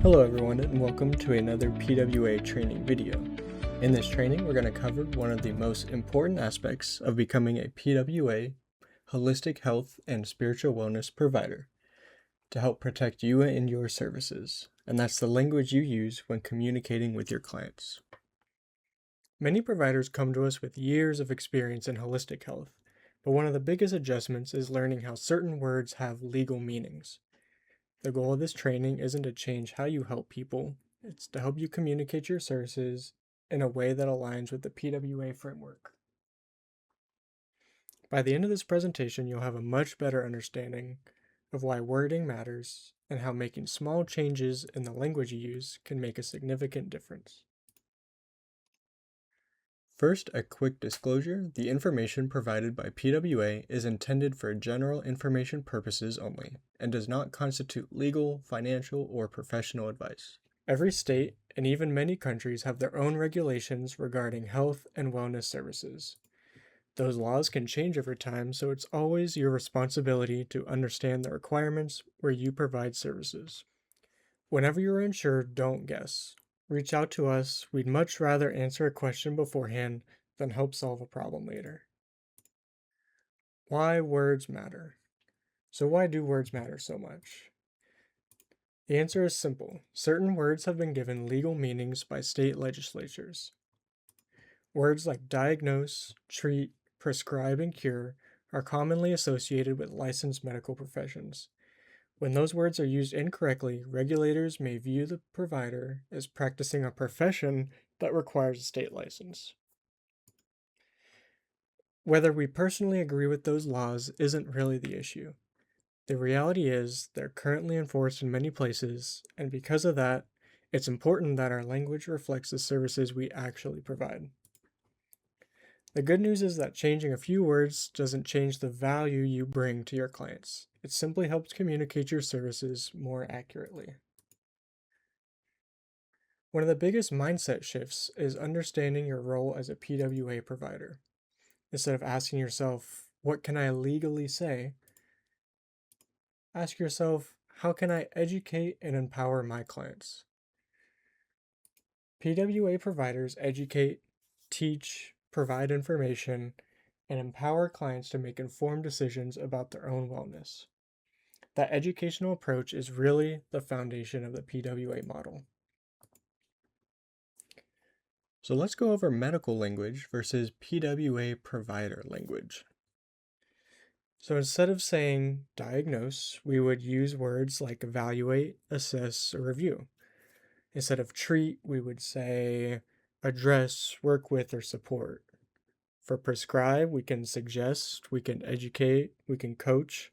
Hello everyone and welcome to another PWA training video. In this training we're going to cover one of the most important aspects of becoming a PWA, holistic health and spiritual wellness provider, to help protect you and your services, and that's the language you use when communicating with your clients. Many providers come to us with years of experience in holistic health, but one of the biggest adjustments is learning how certain words have legal meanings. The goal of this training isn't to change how you help people, it's to help you communicate your services in a way that aligns with the PWA framework. By the end of this presentation, you'll have a much better understanding of why wording matters and how making small changes in the language you use can make a significant difference. First, a quick disclosure: the information provided by PWA is intended for general information purposes only and does not constitute legal, financial, or professional advice. Every state and even many countries have their own regulations regarding health and wellness services. Those laws can change over time, so it's always your responsibility to understand the requirements where you provide services. Whenever you're unsure, don't guess. Reach out to us. We'd much rather answer a question beforehand than help solve a problem later. Why words matter. So why do words matter so much? The answer is simple. Certain words have been given legal meanings by state legislatures. Words like diagnose, treat, prescribe, and cure are commonly associated with licensed medical professions. When those words are used incorrectly, regulators may view the provider as practicing a profession that requires a state license. Whether we personally agree with those laws isn't really the issue. The reality is they're currently enforced in many places, and because of that, it's important that our language reflects the services we actually provide. The good news is that changing a few words doesn't change the value you bring to your clients. It simply helps communicate your services more accurately. One of the biggest mindset shifts is understanding your role as a PWA provider. Instead of asking yourself, what can I legally say? Ask yourself, how can I educate and empower my clients? PWA providers educate, teach, provide information, and empower clients to make informed decisions about their own wellness. That educational approach is really the foundation of the PWA model. So let's go over medical language versus PWA provider language. So instead of saying diagnose, we would use words like evaluate, assess, or review. Instead of treat, we would say address, work with, or support. For prescribe, we can suggest, we can educate, we can coach.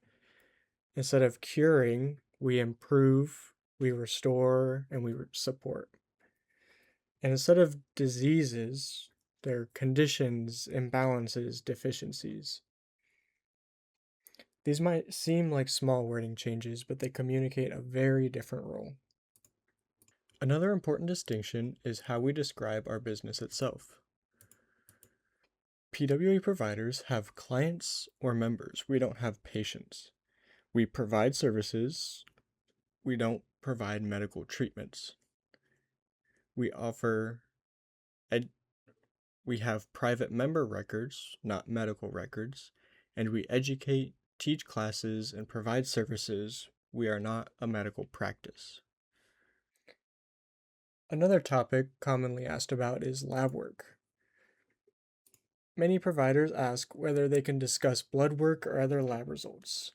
Instead of curing, we improve, we restore, and we support. And instead of diseases, they're conditions, imbalances, deficiencies. These might seem like small wording changes, but they communicate a very different role. Another important distinction is how we describe our business itself. PWA providers have clients or members. We don't have patients. We provide services. We don't provide medical treatments. We have private member records, not medical records, and we educate, teach classes, and provide services. We are not a medical practice. Another topic commonly asked about is lab work. Many providers ask whether they can discuss blood work or other lab results.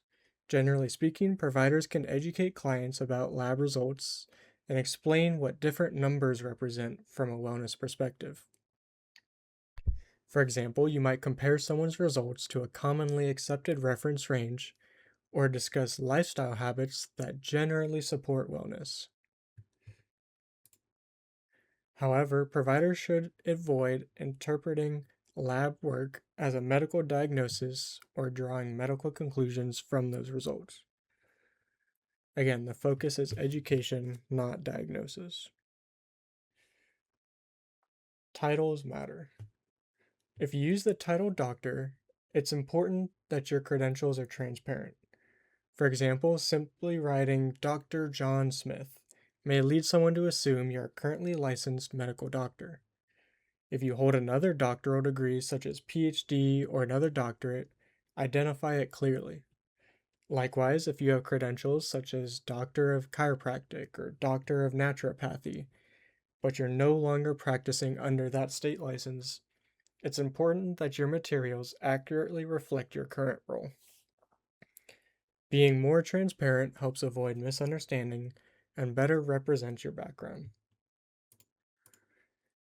Generally speaking, providers can educate clients about lab results and explain what different numbers represent from a wellness perspective. For example, you might compare someone's results to a commonly accepted reference range or discuss lifestyle habits that generally support wellness. However, providers should avoid interpreting lab work as a medical diagnosis or drawing medical conclusions from those results. Again, the focus is education, not diagnosis. Titles matter. If you use the title doctor, it's important that your credentials are transparent. For example, simply writing Dr. John Smith may lead someone to assume you're a currently licensed medical doctor. If you hold another doctoral degree, such as PhD or another doctorate, identify it clearly. Likewise, if you have credentials such as Doctor of Chiropractic or Doctor of Naturopathy, but you're no longer practicing under that state license, it's important that your materials accurately reflect your current role. Being more transparent helps avoid misunderstanding and better represent your background.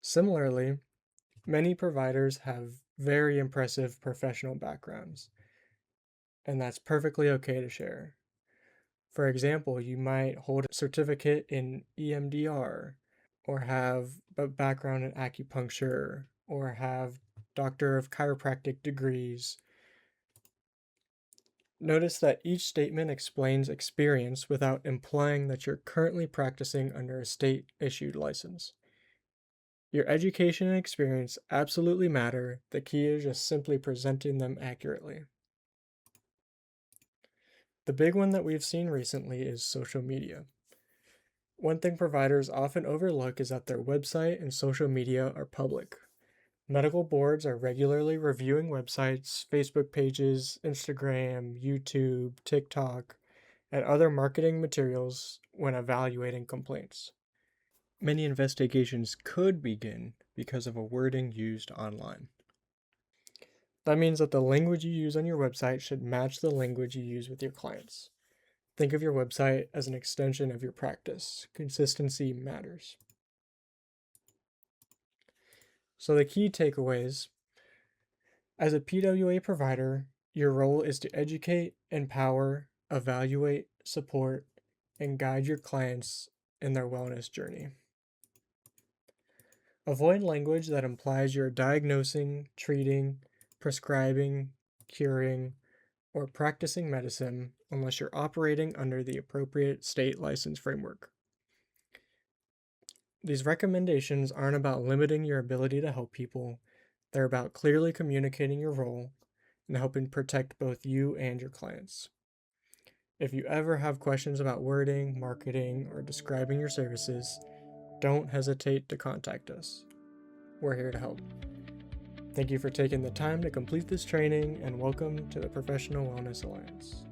Similarly, many providers have very impressive professional backgrounds, and that's perfectly okay to share. For example, you might hold a certificate in EMDR, or have a background in acupuncture, or have Doctor of Chiropractic degrees. Notice that each statement explains experience without implying that you're currently practicing under a state-issued license. Your education and experience absolutely matter. The key is just simply presenting them accurately. The big one that we've seen recently is social media. One thing providers often overlook is that their website and social media are public. Medical boards are regularly reviewing websites, Facebook pages, Instagram, YouTube, TikTok, and other marketing materials when evaluating complaints. Many investigations could begin because of a wording used online. That means that the language you use on your website should match the language you use with your clients. Think of your website as an extension of your practice. Consistency matters. So the key takeaways: as a PWA provider, your role is to educate, empower, evaluate, support, and guide your clients in their wellness journey. Avoid language that implies you're diagnosing, treating, prescribing, curing, or practicing medicine unless you're operating under the appropriate state license framework. These recommendations aren't about limiting your ability to help people, they're about clearly communicating your role and helping protect both you and your clients. If you ever have questions about wording, marketing, or describing your services, don't hesitate to contact us. We're here to help. Thank you for taking the time to complete this training, and welcome to the Professional Wellness Alliance.